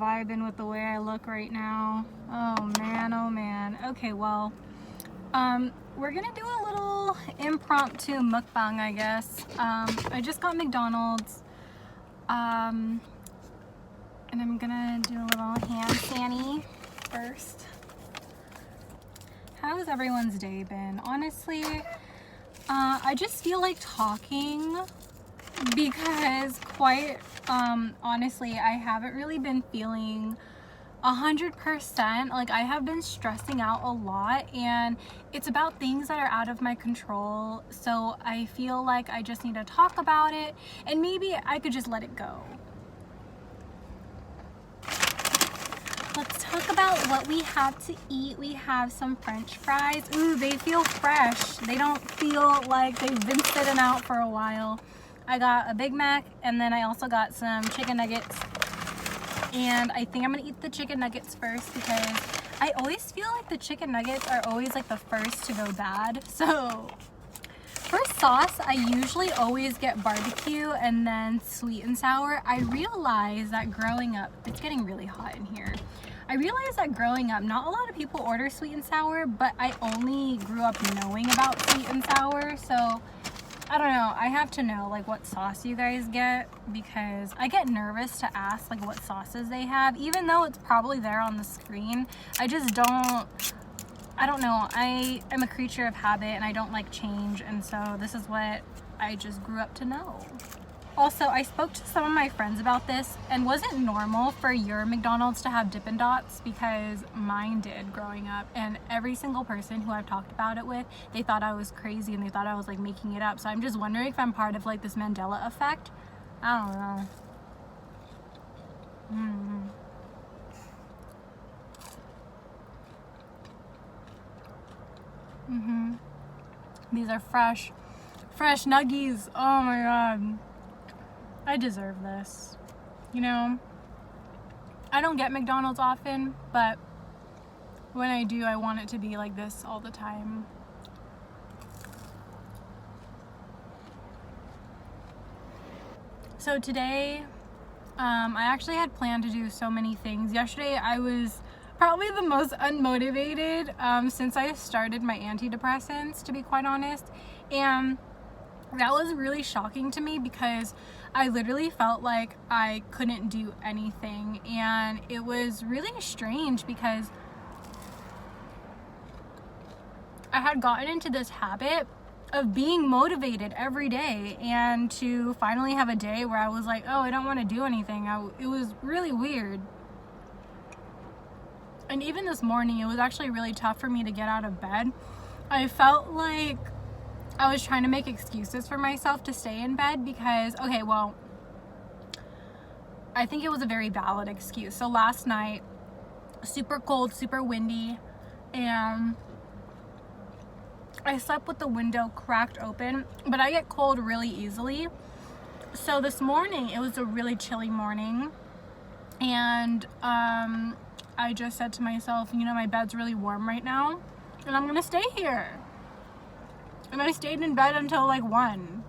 vibing with the way I look right now. Oh man, oh man. Okay, well, we're gonna do a little impromptu mukbang, I guess. I just got McDonald's, and I'm gonna do a little hand sanny first. How's everyone's day been? Honestly, I just feel like talking because quite honestly, I haven't really been feeling 100%. Like, I have been stressing out a lot, and it's about things that are out of my control. So I feel like I just need to talk about it, and maybe I could just let it go. Let's talk about what we have to eat. We have some French fries. Ooh, they feel fresh. They don't feel like they've been sitting out for a while. I got a Big Mac, and then I also got some chicken nuggets. And I think I'm gonna eat the chicken nuggets first because I always feel like the chicken nuggets are always like the first to go bad. So for sauce, I usually always get barbecue and then sweet and sour. I realize that growing up, it's getting really hot in here. I realized that growing up, not a lot of people order sweet and sour, but I only grew up knowing about sweet and sour. So I don't know, I have to know like what sauce you guys get, because I get nervous to ask like what sauces they have, even though it's probably there on the screen. I just don't, I don't know, I am a creature of habit and I don't like change, and so this is what I just grew up to know. Also, I spoke to some of my friends about this, and was it normal for your McDonald's to have Dippin' Dots? Because mine did growing up, and every single person who I've talked about it with, they thought I was crazy and they thought I was like making it up. So I'm just wondering if I'm part of like this Mandela effect. I don't know. These are fresh nuggies. Oh my god. I deserve this. You know, I don't get McDonald's often, but when I do, I want it to be like this all the time. So today, I actually had planned to do so many things. Yesterday, I was probably the most unmotivated since I started my antidepressants, to be quite honest. And that was really shocking to me because I literally felt like I couldn't do anything, and it was really strange because I had gotten into this habit of being motivated every day, and to finally have a day where I was like, oh, I don't want to do anything, it was really weird. And even this morning, it was actually really tough for me to get out of bed. I felt like I was trying to make excuses for myself to stay in bed because, okay, well, I think it was a very valid excuse. So last night, super cold, super windy, and I slept with the window cracked open, but I get cold really easily. So this morning, it was a really chilly morning, and I just said to myself, you know, my bed's really warm right now, and I'm gonna stay here. And I stayed in bed until like 1.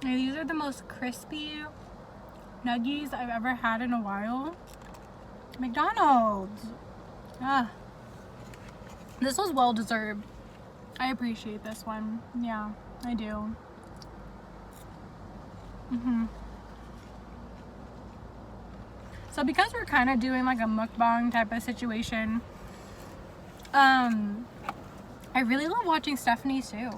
And these are the most crispy nuggies I've ever had in a while. McDonald's. This was well deserved. I appreciate this one. Yeah, I do. So because we're kind of doing like a mukbang type of situation, I really love watching Stephanie Sue.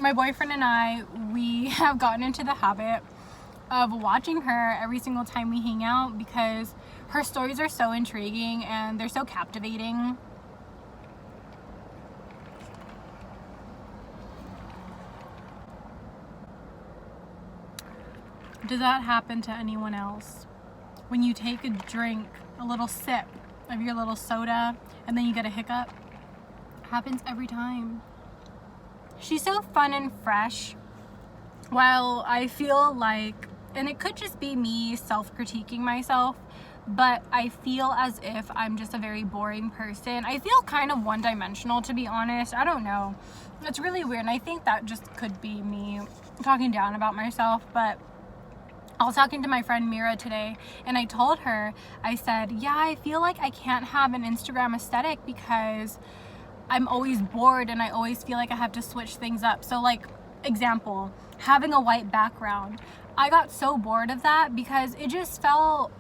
My boyfriend and I, we have gotten into the habit of watching her every single time we hang out because her stories are so intriguing and they're so captivating. Does that happen to anyone else? When you take a drink, a little sip of your little soda, and then you get a hiccup? It happens every time. She's so fun and fresh. While I feel like, and it could just be me self-critiquing myself, but I feel as if I'm just a very boring person. I feel kind of one-dimensional, to be honest. I don't know. It's really weird, and I think that just could be me talking down about myself. But I was talking to my friend Mira today, and I told her, I said, yeah, I feel like I can't have an Instagram aesthetic because I'm always bored and I always feel like I have to switch things up. So like, example, having a white background. I got so bored of that because it just felt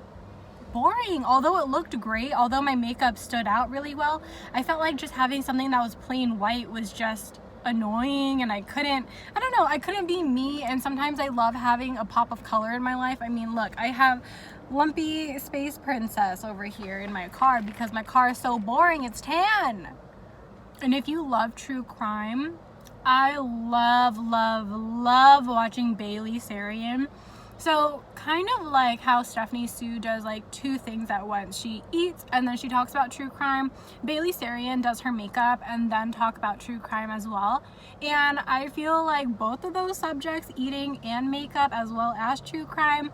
boring. Although it looked great, although my makeup stood out really well, I felt like just having something that was plain white was just annoying, and I don't know, I couldn't be me. And sometimes I love having a pop of color in my life. I mean, look, I have Lumpy Space Princess over here in my car because my car is so boring, it's tan. And if you love true crime, I love watching beyourlight.shop. So kind of like how Stephanie Sue does like two things at once. She eats and then she talks about true crime. beyourlight.shop does her makeup and then talk about true crime as well. And I feel like both of those subjects, eating and makeup as well as true crime,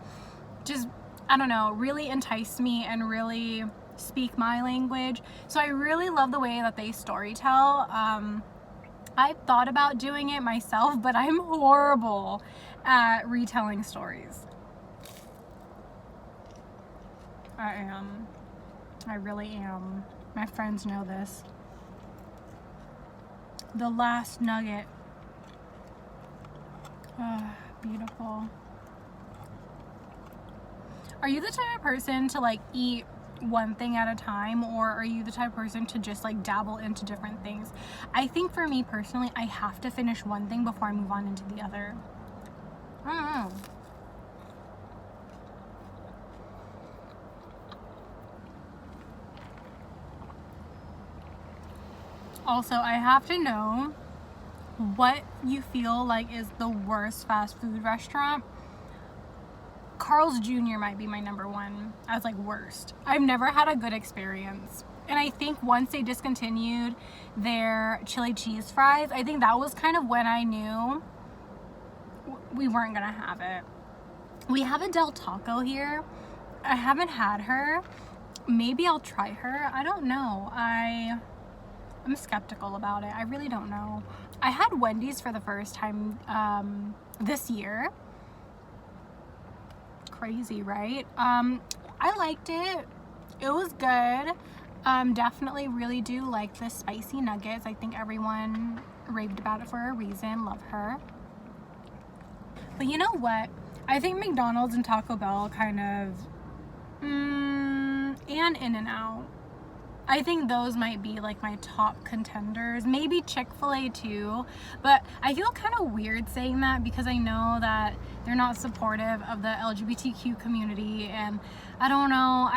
just, I don't know, really entice me and really speak my language. So I really love the way that they storytell. I've thought about doing it myself, but I'm horrible at retelling stories. I am. I really am. My friends know this. The last nugget. Beautiful. Are you the type of person to like eat one thing at a time, or are you the type of person to just like dabble into different things? I think for me personally, I have to finish one thing before I move on into the other. I don't know. Also, I have to know what you feel like is the worst fast food restaurant. Carl's Jr. might be my number one as like worst. I've never had a good experience. And I think once they discontinued their chili cheese fries, I think that was kind of when I knew we weren't gonna have it. We have a Del Taco here. I haven't had her. Maybe I'll try her. I don't know. I'm skeptical about it. I really don't know. I had Wendy's for the first time this year. Crazy, right? I liked it. It was good. Definitely really do like the spicy nuggets. I think everyone raved about it for a reason. Love her. But you know what? I think McDonald's and Taco Bell kind of and In-N-Out. I think those might be like my top contenders. Maybe Chick-fil-A too, but I feel kind of weird saying that because I know that they're not supportive of the LGBTQ community, and I don't know,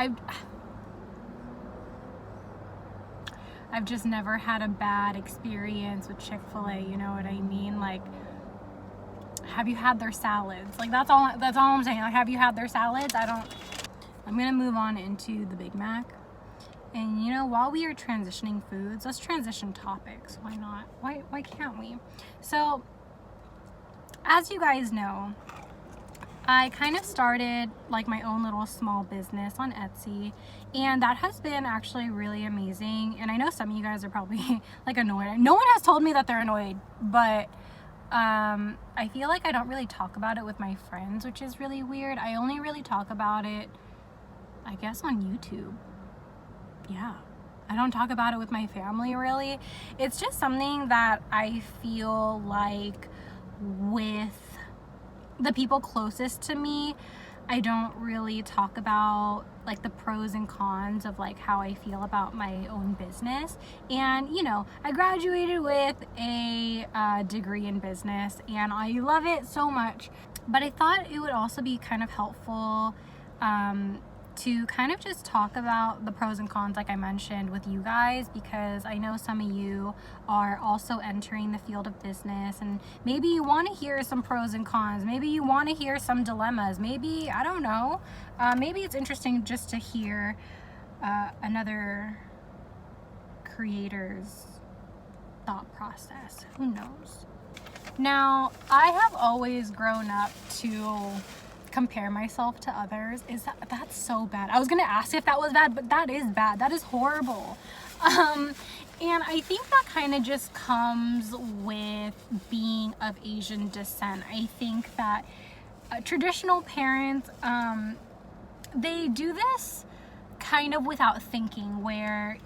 I've just never had a bad experience with Chick-fil-A, you know what I mean? Like, have you had their salads? Like, that's all I'm saying. Like, have you had their salads? I'm gonna move on into the Big Mac. And you know, while we are transitioning foods, let's transition topics. Why not? Why can't we? So, as you guys know, I kind of started like my own little small business on Etsy, and that has been actually really amazing. And I know some of you guys are probably like annoyed. No one has told me that they're annoyed, but I feel like I don't really talk about it with my friends, which is really weird. I only really talk about it, I guess, on YouTube. Yeah, I don't talk about it with my family really. It's just something that I feel like with the people closest to me, I don't really talk about like the pros and cons of like how I feel about my own business. And you know, I graduated with a degree in business and I love it so much, but I thought it would also be kind of helpful to kind of just talk about the pros and cons like I mentioned with you guys, because I know some of you are also entering the field of business and maybe you want to hear some pros and cons, maybe you want to hear some dilemmas, maybe, I don't know, maybe it's interesting just to hear another creator's thought process, who knows. Now, I have always grown up to compare myself to others. That's so bad. I was gonna ask if that was bad, but that is bad. That is horrible. And I think that kind of just comes with being of Asian descent. I think that traditional parents, they do this kind of without thinking, where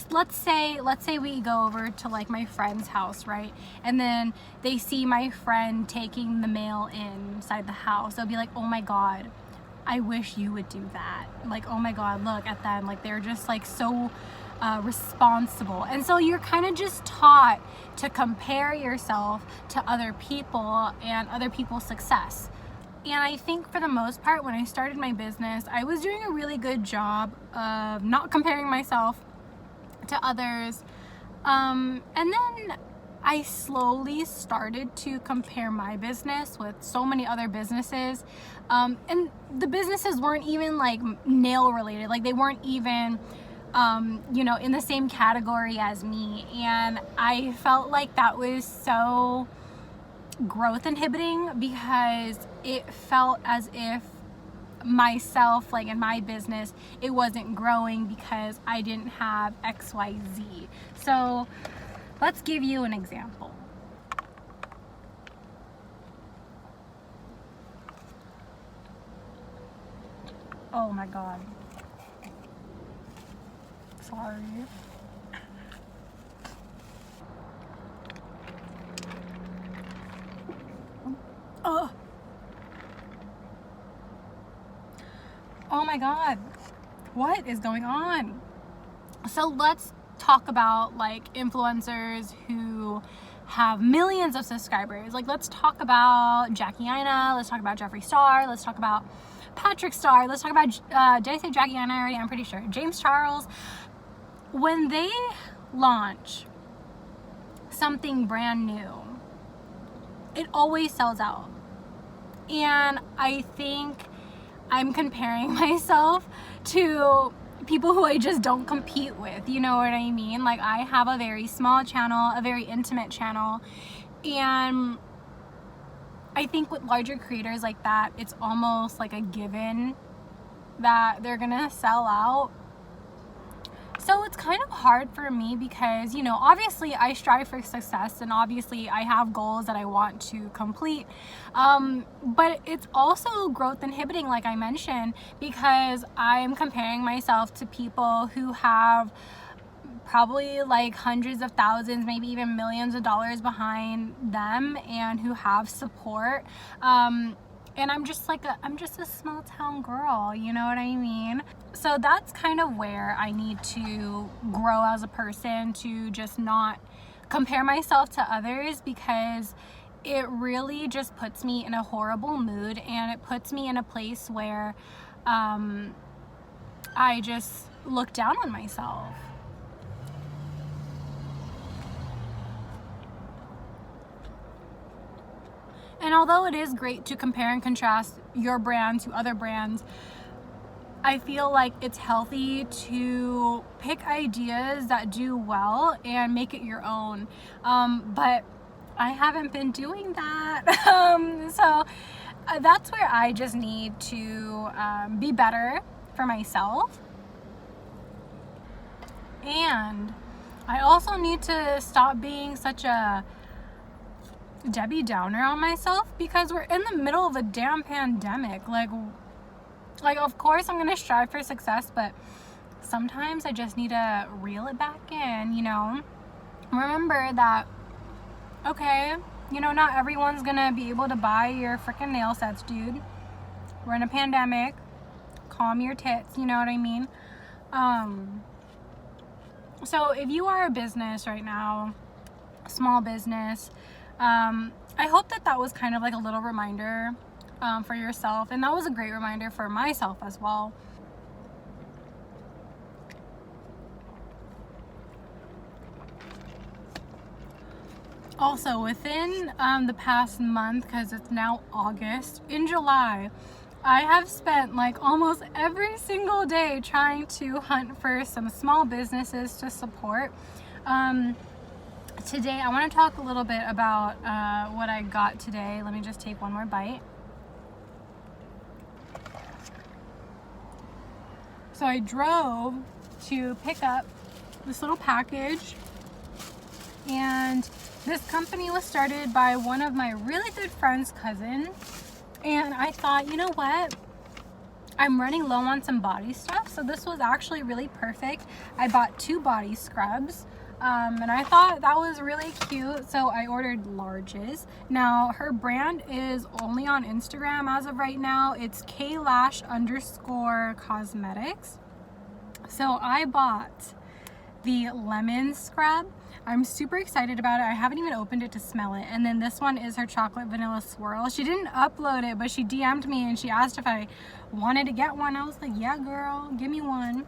let's say we go over to like my friend's house, right? And then they see my friend taking the mail inside the house. They'll be like, oh my God, I wish you would do that. Like, oh my God, look at them. Like, they're just like so responsible. And so you're kind of just taught to compare yourself to other people and other people's success. And I think for the most part, when I started my business, I was doing a really good job of not comparing myself to others. And then I slowly started to compare my business with so many other businesses. And the businesses weren't even like nail related. Like, they weren't even, you know, in the same category as me. And I felt like that was so growth inhibiting, because it felt as if myself, like in my business, it wasn't growing because I didn't have XYZ. So let's give you an example. Oh my God. Sorry. Oh my God, what is going on? So let's talk about like influencers who have millions of subscribers. Like, let's talk about Jackie Ina, let's talk about Jeffree Star, let's talk about Patrick Star, let's talk about, did I say Jackie Ina already? I'm pretty sure. James Charles. When they launch something brand new, it always sells out. And I think I'm comparing myself to people who I just don't compete with, you know what I mean? Like, I have a very small channel, a very intimate channel, and I think with larger creators like that, it's almost like a given that they're gonna sell out. So it's kind of hard for me because, you know, obviously I strive for success, and obviously I have goals that I want to complete. But it's also growth inhibiting, like I mentioned, because I'm comparing myself to people who have probably like hundreds of thousands, maybe even millions of dollars behind them, and who have support. And I'm just a small town girl, you know what I mean? So that's kind of where I need to grow as a person, to just not compare myself to others, because it really just puts me in a horrible mood, and it puts me in a place where I just look down on myself. And although it is great to compare and contrast your brand to other brands, I feel like it's healthy to pick ideas that do well and make it your own. But I haven't been doing that. So that's where I just need to be better for myself. And I also need to stop being such a Debbie Downer on myself, because we're in the middle of a damn pandemic. Like of course I'm gonna strive for success, but sometimes I just need to reel it back in, you know. Remember that, okay, you know, not everyone's gonna be able to buy your freaking nail sets, dude. We're in a pandemic. Calm your tits, you know what I mean? So if you are a business right now, small business, I hope that was kind of like a little reminder for yourself, and that was a great reminder for myself as well. Also, within the past month, because it's now August, in July, I have spent like almost every single day trying to hunt for some small businesses to support. Today I want to talk a little bit about what I got today. Let me just take one more bite. So I drove to pick up this little package, and this company was started by one of my really good friend's cousins, and I thought, you know what? I'm running low on some body stuff, so this was actually really perfect. I bought 2 body scrubs, and I thought that was really cute, so I ordered larges. Now, her brand is only on Instagram as of right now. It's _cosmetics. So I bought the lemon scrub. I'm super excited about it. I haven't even opened it to smell it. And then this one is her chocolate vanilla swirl. She didn't upload it, but she DM'd me and she asked if I wanted to get one. I was like, yeah, girl, give me one.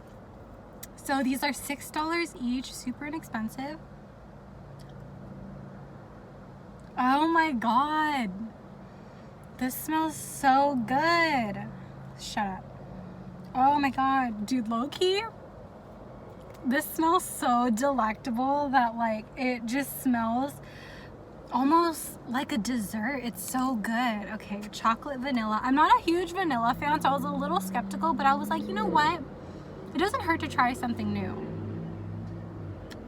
So these are $6 each, super inexpensive. Oh my God. This smells so good. Shut up. Oh my God, dude, low key. This smells so delectable that like it just smells almost like a dessert. It's so good. Okay, chocolate vanilla. I'm not a huge vanilla fan, so I was a little skeptical, but I was like, you know what? It doesn't hurt to try something new.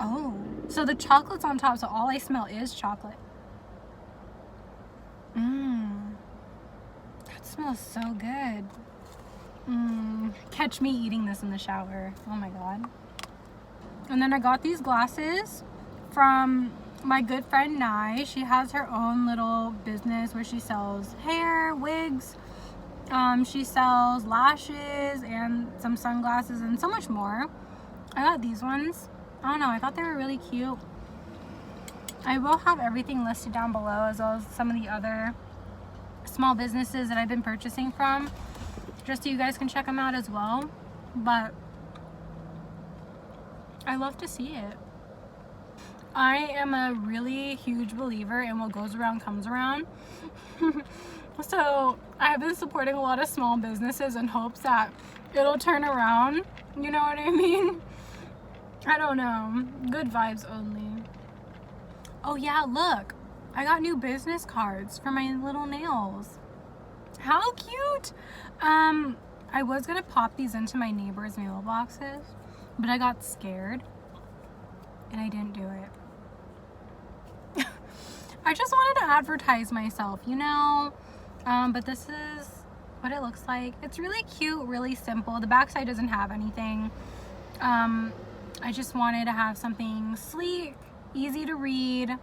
Oh, so the chocolate's on top, so all I smell is chocolate. That smells so good. Catch me eating this in the shower. Oh my God. And then I got these glasses from my good friend Nye. She has her own little business where she sells hair, wigs, she sells lashes and some sunglasses and so much more. I got these ones. I don't know, I thought they were really cute. I will have everything listed down below, as well as some of the other small businesses that I've been purchasing from, just so you guys can check them out as well. But I love to see it. I am a really huge believer in what goes around comes around. So I've been supporting a lot of small businesses in hopes that it'll turn around. You know what I mean? I don't know. Good vibes only. Oh yeah, look. I got new business cards for my little nails. How cute! I was gonna pop these into my neighbor's mailboxes, but I got scared and I didn't do it. I just wanted to advertise myself, you know? But this is what it looks like. It's really cute, really simple. The backside doesn't have anything. I just wanted to have something sleek, easy to read,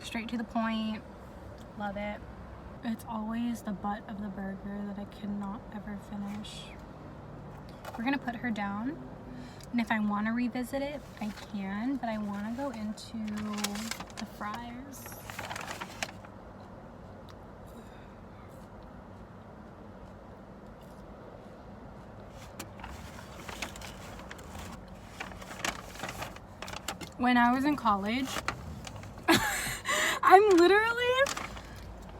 straight to the point. Love it. It's always the butt of the burger that I cannot ever finish. We're gonna put her down, and if I want to revisit it, I can, but I want to go into the fries. When I was in college, I'm literally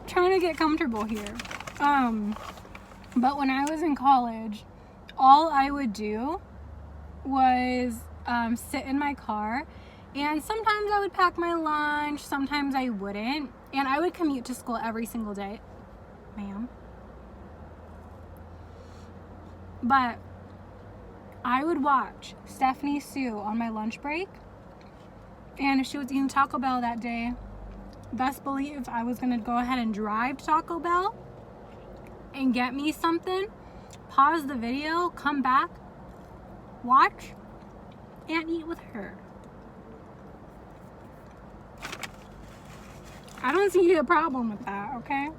trying to get comfortable here. But when I was in college, all I would do was sit in my car, and sometimes I would pack my lunch, sometimes I wouldn't, and I would commute to school every single day. Ma'am. But I would watch Stephanie Sue on my lunch break, and if she was eating Taco Bell that day, best believe I was gonna go ahead and drive to Taco Bell and get me something, pause the video, come back, watch, and eat with her. I don't see a problem with that, okay?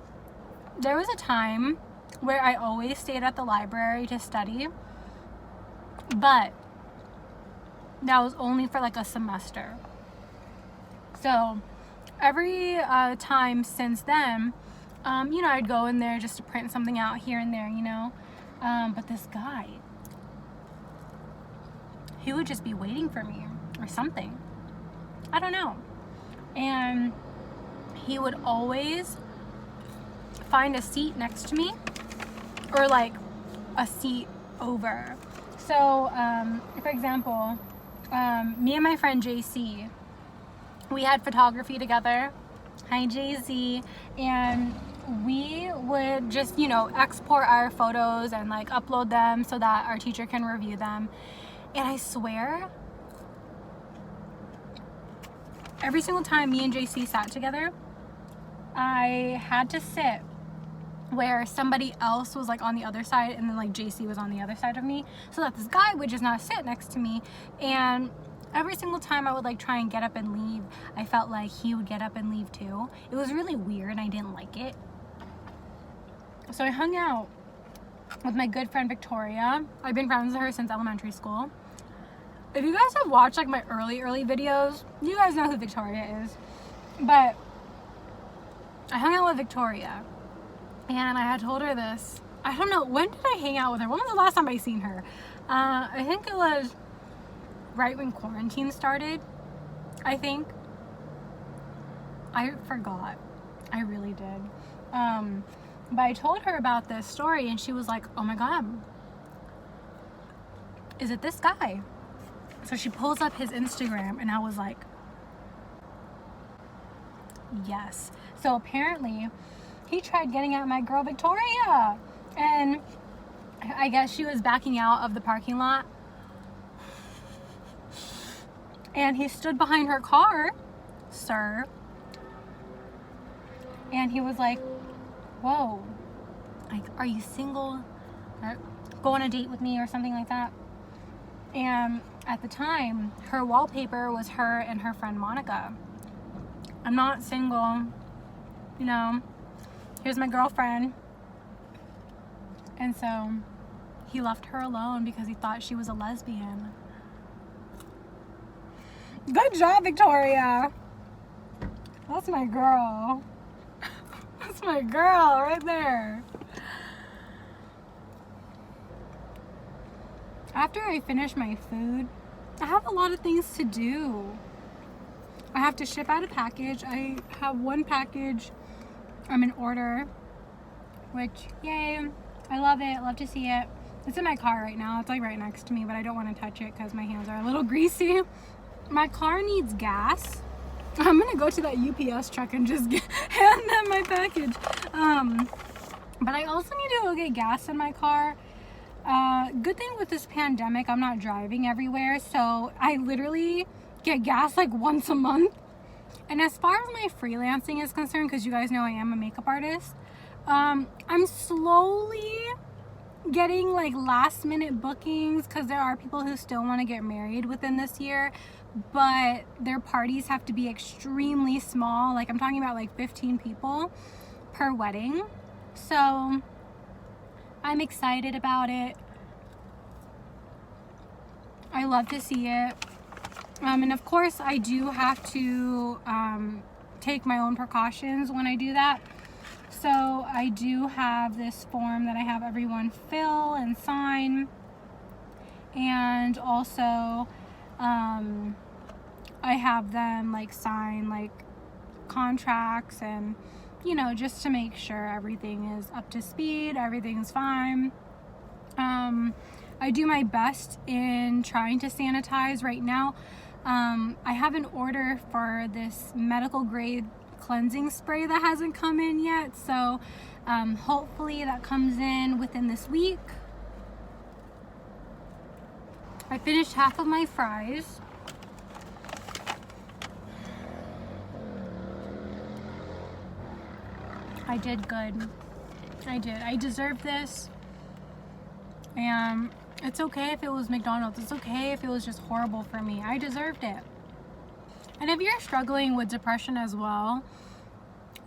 There was a time where I always stayed at the library to study, but that was only for like a semester. So every time since then, you know, I'd go in there just to print something out here and there, you know. But this guy, he would just be waiting for me or something. I don't know. And he would always find a seat next to me, or like a seat over. So, for example, me and my friend JC, we had photography together. Hi JC. And we would just, you know, export our photos and like upload them so that our teacher can review them. And I swear, every single time me and JC sat together, I had to sit where somebody else was like on the other side, and then like JC was on the other side of me, so that this guy would just not sit next to me. And every single time I would like try and get up and leave, I felt like he would get up and leave too. It was really weird and I didn't like it. So I hung out with my good friend Victoria. I've been friends with her since elementary school. If you guys have watched like my early videos, you guys know who Victoria is. But I hung out with Victoria, and I had told her this. I don't know, when did I hang out with her? When was the last time I seen her? I think it was right when quarantine started, I think. I forgot. I really did. But I told her about this story, and she was like, oh my God, is it this guy? So she pulls up his Instagram, and I was like, yes. So apparently he tried getting at my girl Victoria, and I guess she was backing out of the parking lot, and he stood behind her car, sir, and he was like, whoa, like, are you single? Go on a date with me or something like that. And at the time, her wallpaper was her and her friend Monica. I'm not single, you know, here's my girlfriend. And so he left her alone because he thought she was a lesbian. Good job, Victoria. That's my girl. That's my girl right there. After I finish my food, I have a lot of things to do. I have to ship out a package. I have one package I'm in order, which, yay, I love it, love to see it. It's in my car right now. It's like right next to me, but I don't want to touch it because my hands are a little greasy. My car needs gas. I'm gonna go to that UPS truck and just hand them my package. But I also need to go get gas in my car. Good thing with this pandemic, I'm not driving everywhere, so I literally get gas like once a month. And as far as my freelancing is concerned, because you guys know I am a makeup artist, I'm slowly getting like last minute bookings, because there are people who still want to get married within this year, but their parties have to be extremely small. Like I'm talking about like 15 people per wedding. So I'm excited about it. I love to see it. And of course I do have to take my own precautions when I do that. So I do have this form that I have everyone fill and sign. And also I have them like sign like contracts, and you know, just to make sure everything is up to speed, everything's fine. I do my best in trying to sanitize right now. I have an order for this medical grade cleansing spray that hasn't come in yet, so hopefully that comes in within this week. I finished half of my fries. I did good. I did. I deserved this. And it's okay if it was McDonald's. It's okay if it was just horrible for me. I deserved it. And if you're struggling with depression as well,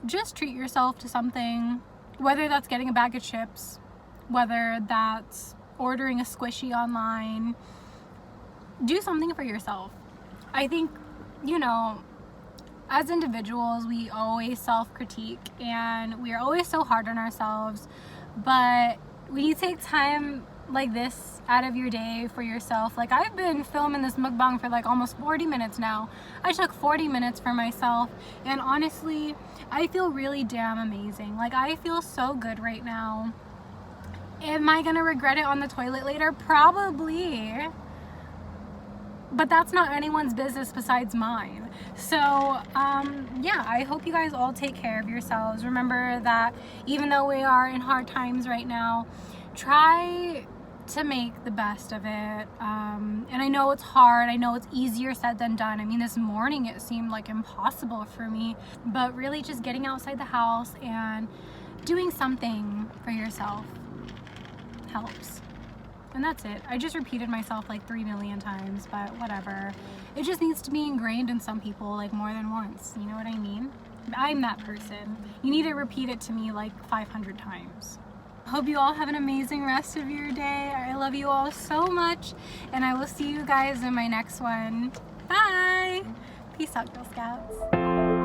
just treat yourself to something. Whether that's getting a bag of chips, whether that's ordering a squishy online, do something for yourself. I think, you know, as individuals, we always self-critique and we are always so hard on ourselves, but when you take time like this out of your day for yourself, like I've been filming this mukbang for like almost 40 minutes now. I took 40 minutes for myself, and honestly, I feel really damn amazing. Like I feel so good right now. Am I gonna regret it on the toilet later? Probably. but that's not anyone's business besides mine. So yeah, I hope you guys all take care of yourselves. Remember that even though we are in hard times right now, try to make the best of it. And I know it's hard. I know it's easier said than done. I mean, this morning it seemed like impossible for me, but really just getting outside the house and doing something for yourself helps. And that's it. I just repeated myself like 3 million times, but whatever. It just needs to be ingrained in some people like more than once. You know what I mean? I'm that person. You need to repeat it to me like 500 times. Hope you all have an amazing rest of your day. I love you all so much, and I will see you guys in my next one. Bye! Peace out, Girl Scouts.